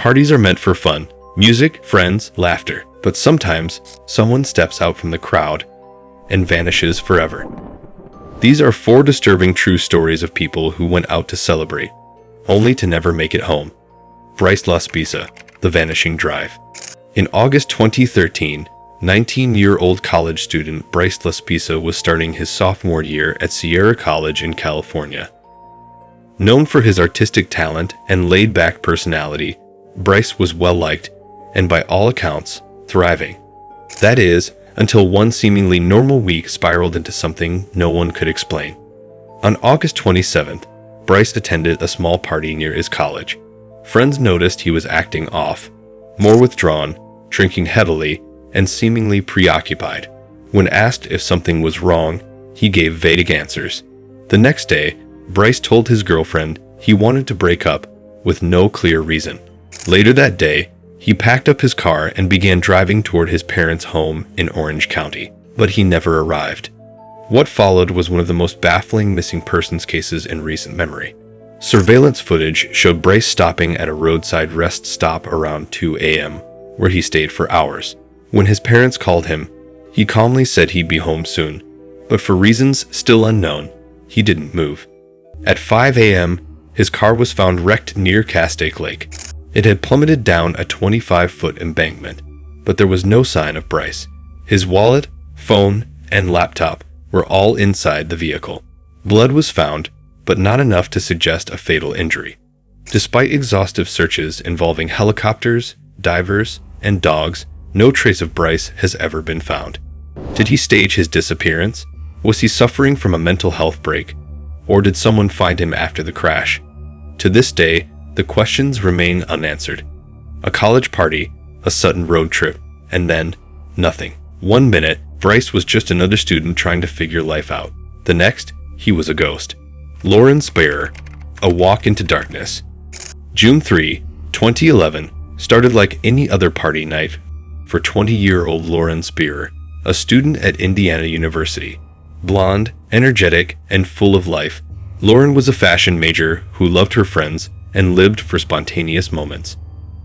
Parties are meant for fun, music, friends, laughter. But sometimes, someone steps out from the crowd and vanishes forever. These are 4 disturbing true stories of people who went out to celebrate, only to never make it home. Bryce Laspisa, The Vanishing Drive. In August 2013, 19-year-old college student Bryce Laspisa was starting his sophomore year at Sierra College in California. Known for his artistic talent and laid-back personality, Bryce was well-liked and, by all accounts, thriving. That is, until one seemingly normal week spiraled into something no one could explain. On August 27th, Bryce attended a small party near his college. Friends noticed he was acting off, more withdrawn, drinking heavily, and seemingly preoccupied. When asked if something was wrong, he gave vague answers. The next day, Bryce told his girlfriend he wanted to break up, with no clear reason. Later that day, he packed up his car and began driving toward his parents' home in Orange County, but he never arrived. What followed was one of the most baffling missing persons cases in recent memory. Surveillance footage showed Bryce stopping at a roadside rest stop around 2 a.m., where he stayed for hours. When his parents called him, he calmly said he'd be home soon, but for reasons still unknown, he didn't move. At 5 a.m., his car was found wrecked near Castaic Lake. It had plummeted down a 25-foot embankment, but there was no sign of Bryce. His wallet, phone, and laptop were all inside the vehicle. Blood was found, but not enough to suggest a fatal injury. Despite exhaustive searches involving helicopters, divers, and dogs, no trace of Bryce has ever been found. Did he stage his disappearance? Was he suffering from a mental health break? Or did someone find him after the crash? To this day, the questions remain unanswered. A college party, a sudden road trip, and then nothing. 1 minute, Bryce was just another student trying to figure life out. The next, he was a ghost. Lauren Spearer, A Walk into Darkness. June 3, 2011, started like any other party night for 20-year-old Lauren Spearer, a student at Indiana University. Blonde, energetic, and full of life, Lauren was a fashion major who loved her friends and lived for spontaneous moments.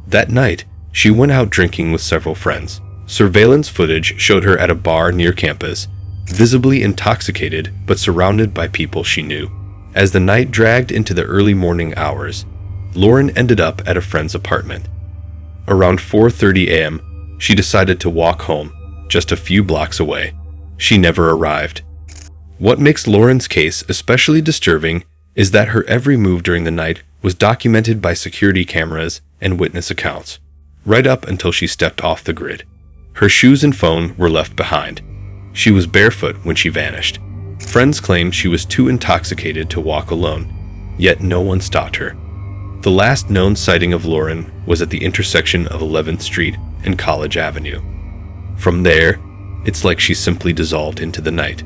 That night, she went out drinking with several friends. Surveillance footage showed her at a bar near campus, visibly intoxicated but surrounded by people she knew. As the night dragged into the early morning hours, Lauren ended up at a friend's apartment. Around 4:30 a.m., she decided to walk home, just a few blocks away. She never arrived. What makes Lauren's case especially disturbing is that her every move during the night was documented by security cameras and witness accounts, right up until she stepped off the grid. Her shoes and phone were left behind. She was barefoot when she vanished. Friends claimed she was too intoxicated to walk alone, yet no one stopped her. The last known sighting of Lauren was at the intersection of 11th Street and College Avenue. From there, it's like she simply dissolved into the night.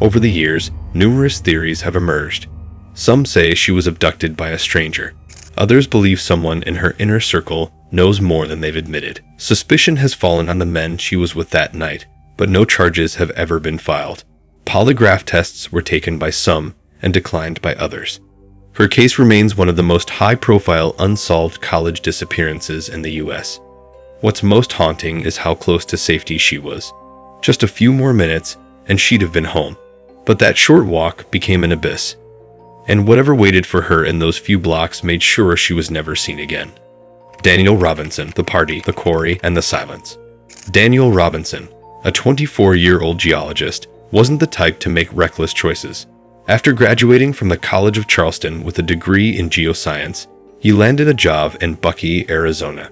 Over the years, numerous theories have emerged. Some say she was abducted by a stranger. Others believe someone in her inner circle knows more than they've admitted. Suspicion has fallen on the men she was with that night, but no charges have ever been filed. Polygraph tests were taken by some and declined by others. Her case remains one of the most high-profile unsolved college disappearances in the U.S. What's most haunting is how close to safety she was. Just a few more minutes, and she'd have been home. But that short walk became an abyss, and whatever waited for her in those few blocks made sure she was never seen again. Daniel Robinson, The Party, the Quarry, and the Silence. Daniel Robinson, a 24-year-old geologist, wasn't the type to make reckless choices. After graduating from the College of Charleston with a degree in geoscience, he landed a job in Buckeye, Arizona.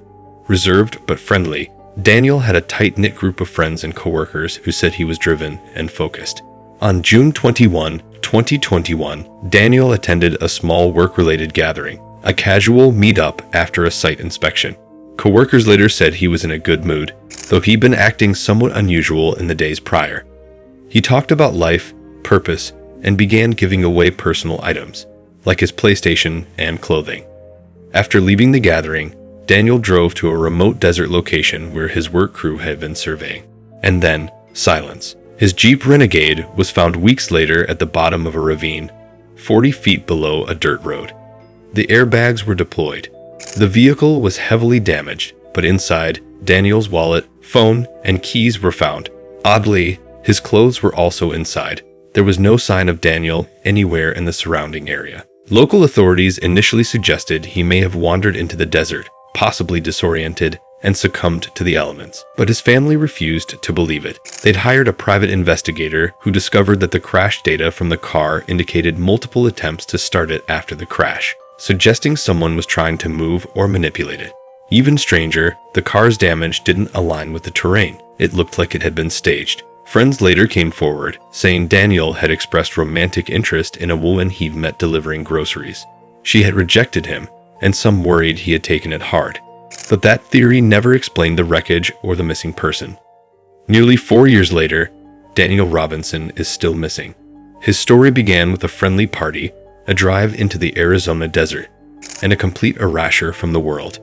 Reserved but friendly, Daniel had a tight-knit group of friends and coworkers who said he was driven and focused. On June 21, 2021, Daniel attended a small work-related gathering, a casual meet-up after a site inspection. Coworkers later said he was in a good mood, though he'd been acting somewhat unusual in the days prior. He talked about life, purpose, and began giving away personal items, like his PlayStation and clothing. After leaving the gathering, Daniel drove to a remote desert location where his work crew had been surveying. And then, silence. His Jeep Renegade was found weeks later at the bottom of a ravine, 40 feet below a dirt road. The airbags were deployed, The vehicle was heavily damaged, but inside, Daniel's wallet, phone, and keys were found. Oddly, his clothes were also inside. There was no sign of Daniel anywhere in the surrounding area. Local authorities initially suggested he may have wandered into the desert, possibly disoriented, and succumbed to the elements. But his family refused to believe it. They'd hired a private investigator who discovered that the crash data from the car indicated multiple attempts to start it after the crash, suggesting someone was trying to move or manipulate it. Even stranger, the car's damage didn't align with the terrain. It looked like it had been staged. Friends later came forward, saying Daniel had expressed romantic interest in a woman he'd met delivering groceries. She had rejected him, and some worried he had taken it hard. But that theory never explained the wreckage or the missing person. Nearly 4 years later, Daniel Robinson is still missing. His story began with a friendly party, a drive into the Arizona desert, and a complete erasure from the world.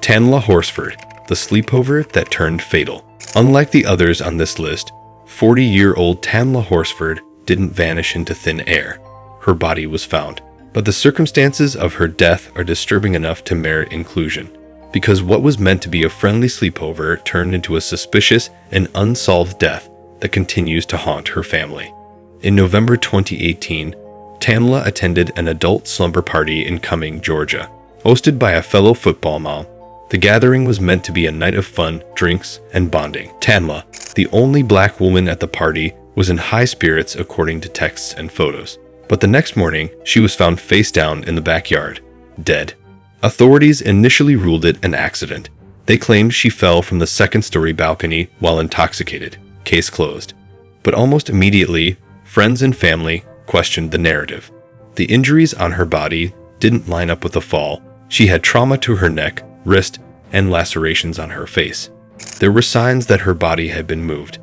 Tanla Horsford, the sleepover that turned fatal. Unlike the others on this list, 40-year-old Tanla Horsford didn't vanish into thin air. Her body was found, but the circumstances of her death are disturbing enough to merit inclusion, because what was meant to be a friendly sleepover turned into a suspicious and unsolved death that continues to haunt her family. In November 2018, Tanla attended an adult slumber party in Cumming, Georgia, hosted by a fellow football mom. The gathering was meant to be a night of fun, drinks, and bonding. Tanla, the only black woman at the party, was in high spirits according to texts and photos. But the next morning, she was found face down in the backyard, dead. Authorities initially ruled it an accident. They claimed she fell from the second-story balcony while intoxicated. Case closed. But almost immediately, friends and family questioned the narrative. The injuries on her body didn't line up with the fall. She had trauma to her neck, wrist, and lacerations on her face. There were signs that her body had been moved.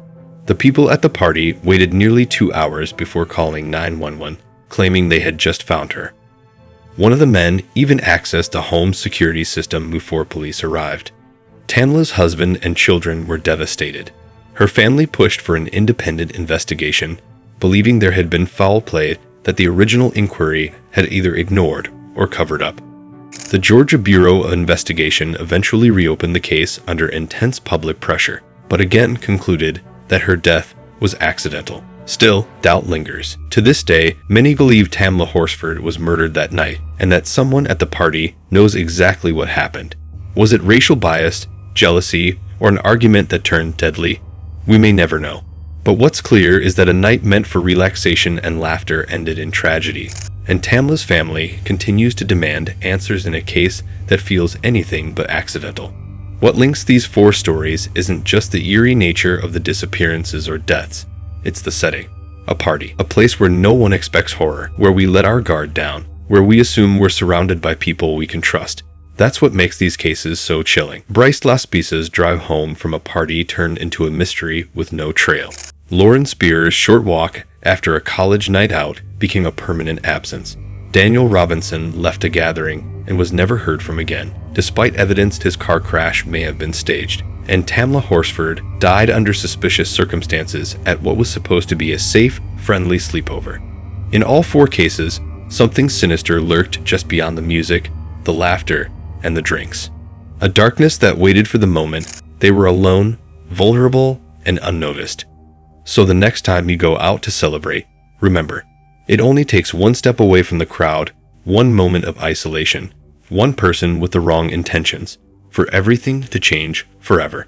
The people at the party waited nearly 2 hours before calling 911, claiming they had just found her. One of the men even accessed the home security system before police arrived. Tanla's husband and children were devastated. Her family pushed for an independent investigation, believing there had been foul play that the original inquiry had either ignored or covered up. The Georgia Bureau of Investigation eventually reopened the case under intense public pressure, but again concluded that her death was accidental. Still, doubt lingers. To this day, many believe Tanla Horsford was murdered that night, and that someone at the party knows exactly what happened. Was it racial bias, jealousy, or an argument that turned deadly? We may never know. But what's clear is that a night meant for relaxation and laughter ended in tragedy, and Tanla's family continues to demand answers in a case that feels anything but accidental. What links these 4 stories isn't just the eerie nature of the disappearances or deaths. It's the setting. A party. A place where no one expects horror, where we let our guard down, where we assume we're surrounded by people we can trust. That's what makes these cases so chilling. Bryce Laspisa's drive home from a party turned into a mystery with no trail. Lauren Spear's short walk after a college night out became a permanent absence. Daniel Robinson left a gathering and was never heard from again, despite evidence his car crash may have been staged. And Tanla Horsford died under suspicious circumstances at what was supposed to be a safe, friendly sleepover. In all 4 cases, something sinister lurked just beyond the music, the laughter, and the drinks. A darkness that waited for the moment they were alone, vulnerable, and unnoticed. So the next time you go out to celebrate, remember, it only takes one step away from the crowd, one moment of isolation, one person with the wrong intentions, for everything to change forever.